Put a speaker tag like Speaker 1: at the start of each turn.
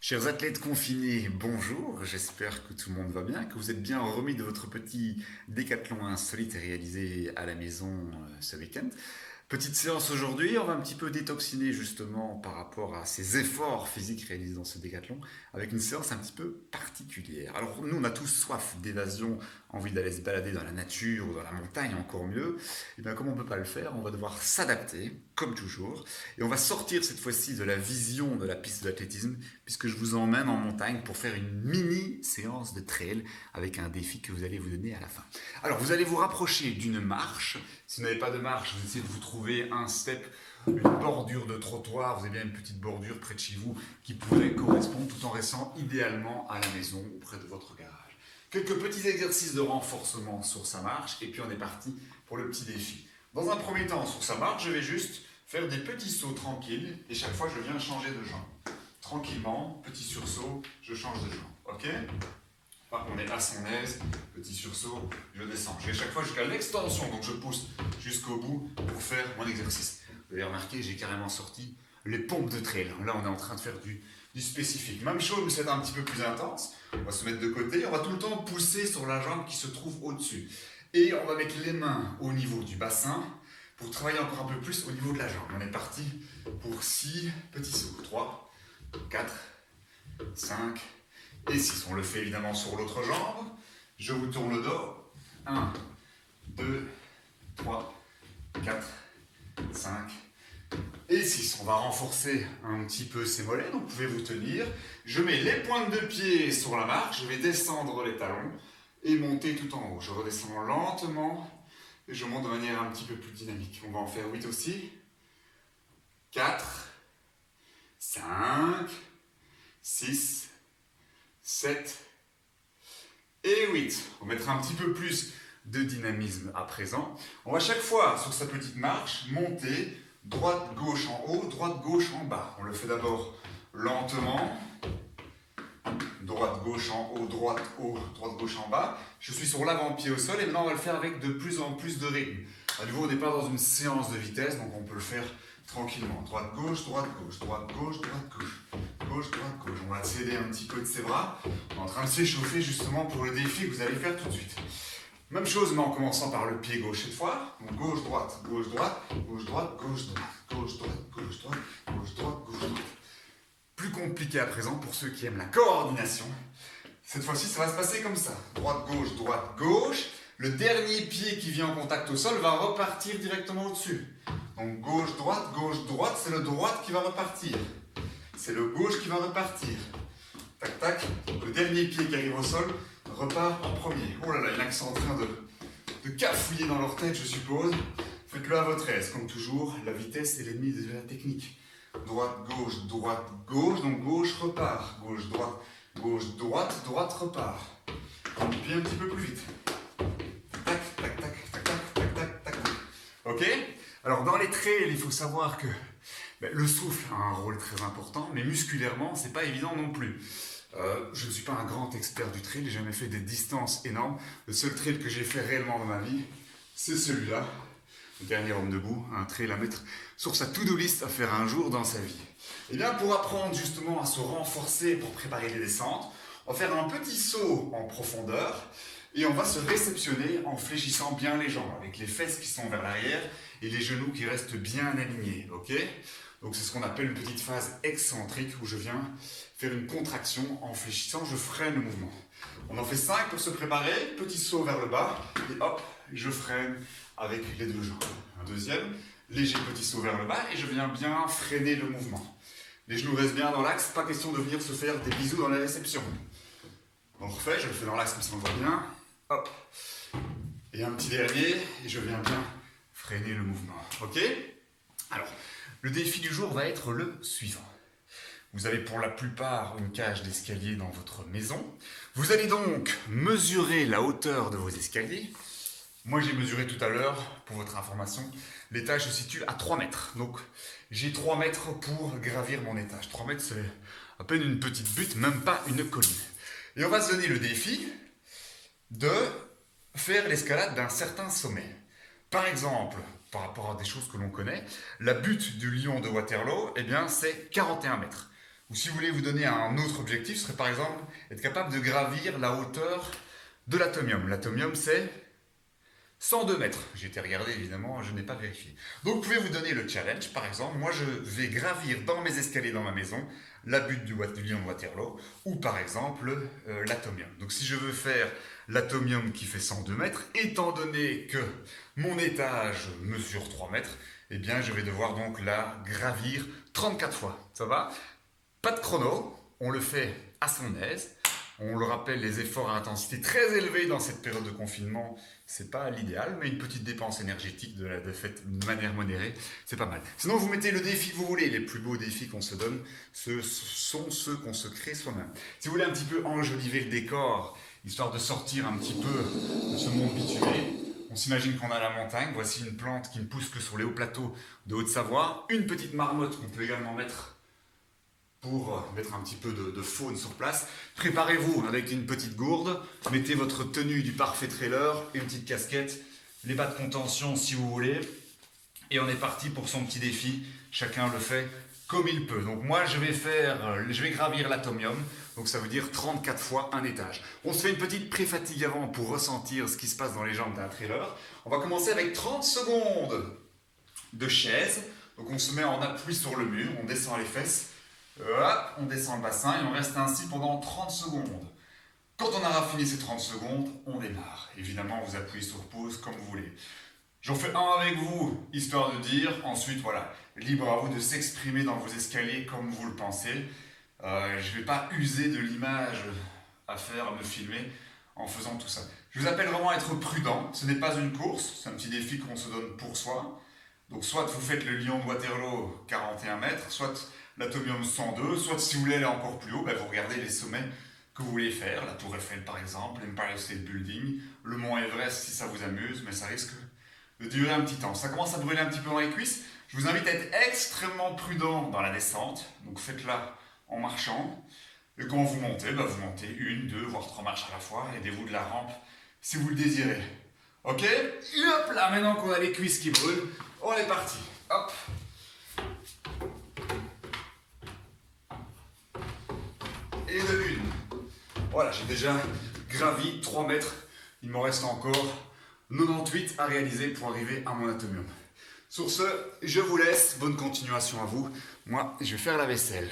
Speaker 1: Chers athlètes confinés, bonjour, j'espère que tout le monde va bien, que vous êtes bien remis de votre petit décathlon insolite réalisé à la maison ce week-end. Petite séance aujourd'hui, on va un petit peu détoxiner justement par rapport à ces efforts physiques réalisés dans ce décathlon, avec une séance un petit peu particulière. Alors nous, on a tous soif d'évasion, envie d'aller se balader dans la nature ou dans la montagne, encore mieux. Et bien comme on ne peut pas le faire, on va devoir s'adapter, comme toujours, et on va sortir cette fois-ci de la vision de la piste d'athlétisme, puisque je vous emmène en montagne pour faire une mini séance de trail avec un défi que vous allez vous donner à la fin. Alors vous allez vous rapprocher d'une marche. Si vous n'avez pas de marche, vous essayez de vous trouver un step, une bordure de trottoir, vous avez bien une petite bordure près de chez vous qui pourrait correspondre tout en restant idéalement à la maison ou près de votre garage. Quelques petits exercices de renforcement sur sa marche et puis on est parti pour le petit défi. Dans un premier temps, sur sa marche, je vais juste faire des petits sauts tranquilles et chaque fois je viens changer de jambe. Tranquillement, petit sursaut, je change de jambe. Ok? On est à son aise, petit sursaut, je descends. Je vais chaque fois jusqu'à l'extension, donc je pousse jusqu'au bout pour faire mon exercice. Vous avez remarqué, j'ai carrément sorti les pompes de trail. Là, on est en train de faire du spécifique. Même chose, mais c'est un petit peu plus intense. On va se mettre de côté, on va tout le temps pousser sur la jambe qui se trouve au-dessus. Et on va mettre les mains au niveau du bassin pour travailler encore un peu plus au niveau de la jambe. On est parti pour 6 petits sauts. 3, 4, 5 et 6. On le fait évidemment sur l'autre jambe. Je vous tourne le dos. 1, 2, 3, 4, 5 et 6. On va renforcer un petit peu ses mollets, donc vous pouvez vous tenir. Je mets les pointes de pied sur la marche, je vais descendre les talons et monter tout en haut. Je redescends lentement et je monte de manière un petit peu plus dynamique. On va en faire 8 aussi. 4, 5, 6, 7 et 8. On va mettre un petit peu plus de dynamisme à présent. On va chaque fois sur sa petite marche monter droite gauche en haut, droite gauche en bas. On le fait d'abord lentement. Droite gauche en haut, droite gauche en bas. Je suis sur l'avant-pied au sol et maintenant on va le faire avec de plus en plus de rythme. À nouveau, on n'est pas dans une séance de vitesse, donc on peut le faire tranquillement. Droite gauche, droite gauche, droite gauche, droite gauche. Gauche, droite, gauche. On va s'aider un petit peu de ses bras. On est en train de s'échauffer justement pour le défi que vous allez faire tout de suite. Même chose, mais en commençant par le pied gauche cette fois. Donc gauche, droite, gauche, droite, gauche, droite, gauche, droite, gauche, droite, gauche, droite, gauche, droite, gauche, droite. Plus compliqué à présent pour ceux qui aiment la coordination. Cette fois-ci, ça va se passer comme ça. Droite, gauche, droite, gauche. Le dernier pied qui vient en contact au sol va repartir directement au-dessus. Donc gauche, droite, c'est le droite qui va repartir. C'est le gauche qui va repartir. Tac, tac. Le dernier pied qui arrive au sol repart en premier. Oh là là, il y en a qui sont en train de cafouiller dans leur tête, je suppose. Faites-le à votre aise. Comme toujours, la vitesse est l'ennemi de la technique. Droite, gauche, donc gauche repart. Gauche, droite, droite repart. Puis un petit peu plus vite. Tac, tac, tac, tac, tac, tac, tac, tac. Ok? Alors dans les trails, il faut savoir que le souffle a un rôle très important, mais musculairement, c'est pas évident non plus. Je ne suis pas un grand expert du trail, j'ai jamais fait des distances énormes. Le seul trail que j'ai fait réellement dans ma vie, c'est celui-là. Le dernier homme debout, un trail à mettre sur sa to-do list à faire un jour dans sa vie. Et bien pour apprendre justement à se renforcer pour préparer les descentes, on va faire un petit saut en profondeur et on va se réceptionner en fléchissant bien les jambes, avec les fesses qui sont vers l'arrière et les genoux qui restent bien alignés, ok? Donc c'est ce qu'on appelle une petite phase excentrique où je viens faire une contraction en fléchissant, je freine le mouvement. On en fait 5 pour se préparer, petit saut vers le bas et hop, je freine avec les deux jambes. Un deuxième, léger petit saut vers le bas et je viens bien freiner le mouvement. Les genoux restent bien dans l'axe, pas question de venir se faire des bisous dans la réception. On refait, je le fais dans l'axe comme ça on voit bien. Hop. Et un petit dernier, et je viens bien freiner le mouvement. Ok? Alors, le défi du jour va être le suivant. Vous avez pour la plupart une cage d'escalier dans votre maison. Vous allez donc mesurer la hauteur de vos escaliers. Moi j'ai mesuré tout à l'heure, pour votre information, l'étage se situe à 3 mètres. Donc j'ai 3 mètres pour gravir mon étage. 3 mètres c'est à peine une petite butte, même pas une colline. Et on va se donner le défi de faire l'escalade d'un certain sommet. Par exemple, par rapport à des choses que l'on connaît, la butte du lion de Waterloo, eh bien, c'est 41 mètres. Ou si vous voulez vous donner un autre objectif, ce serait par exemple être capable de gravir la hauteur de l'atomium. L'atomium, c'est 102 mètres. J'ai été regardé, évidemment, je n'ai pas vérifié. Donc, vous pouvez vous donner le challenge. Par exemple, moi, je vais gravir dans mes escaliers dans ma maison la butte du lion de Waterloo ou, par exemple, l'atomium. Donc, si je veux faire l'atomium qui fait 102 mètres, étant donné que mon étage mesure 3 mètres, eh bien, je vais devoir donc la gravir 34 fois. Ça va? Pas de chrono, on le fait à son aise. On le rappelle, les efforts à intensité très élevée dans cette période de confinement, c'est pas l'idéal, mais une petite dépense énergétique de fait de manière modérée, c'est pas mal. Sinon, vous mettez le défi que vous voulez. Les plus beaux défis qu'on se donne, ce sont ceux qu'on se crée soi-même. Si vous voulez un petit peu enjoliver le décor, histoire de sortir un petit peu de ce monde bitumé, on s'imagine qu'on a la montagne. Voici une plante qui ne pousse que sur les hauts plateaux de Haute-Savoie. Une petite marmotte qu'on peut également mettre pour mettre un petit peu de faune sur place. Préparez-vous avec une petite gourde, mettez votre tenue du parfait trailer, une petite casquette, les bas de contention si vous voulez, et on est parti pour son petit défi. Chacun le fait comme il peut. Donc moi je vais gravir l'atomium, donc ça veut dire 34 fois un étage. On se fait une petite pré-fatigue avant pour ressentir ce qui se passe dans les jambes d'un trailer. On va commencer avec 30 secondes de chaise. Donc on se met en appui sur le mur, on descend les fesses. Hop, on descend le bassin et on reste ainsi pendant 30 secondes. Quand on aura fini ces 30 secondes, on démarre. Évidemment, vous appuyez sur pause comme vous voulez. J'en fais un avec vous, histoire de dire. Ensuite, voilà, libre à vous de s'exprimer dans vos escaliers comme vous le pensez. Je ne vais pas user de l'image à me filmer en faisant tout ça. Je vous appelle vraiment à être prudent. Ce n'est pas une course, c'est un petit défi qu'on se donne pour soi. Donc soit vous faites le lion de Waterloo 41 mètres, soit l'atomium 102, soit si vous voulez aller encore plus haut, vous regardez les sommets que vous voulez faire, la Tour Eiffel par exemple, l'Empire State Building, le mont Everest si ça vous amuse, mais ça risque de durer un petit temps. Ça commence à brûler un petit peu dans les cuisses. Je vous invite à être extrêmement prudent dans la descente, donc faites-la en marchant. Et quand vous montez 1, 2, voire 3 marches à la fois, aidez-vous de la rampe si vous le désirez. Ok? Et hop là, maintenant qu'on a les cuisses qui brûlent, on est parti. Hop. Et de une. Voilà, j'ai déjà gravi 3 mètres. Il m'en reste encore 98 à réaliser pour arriver à mon atomium. Sur ce, je vous laisse. Bonne continuation à vous. Moi, je vais faire la vaisselle.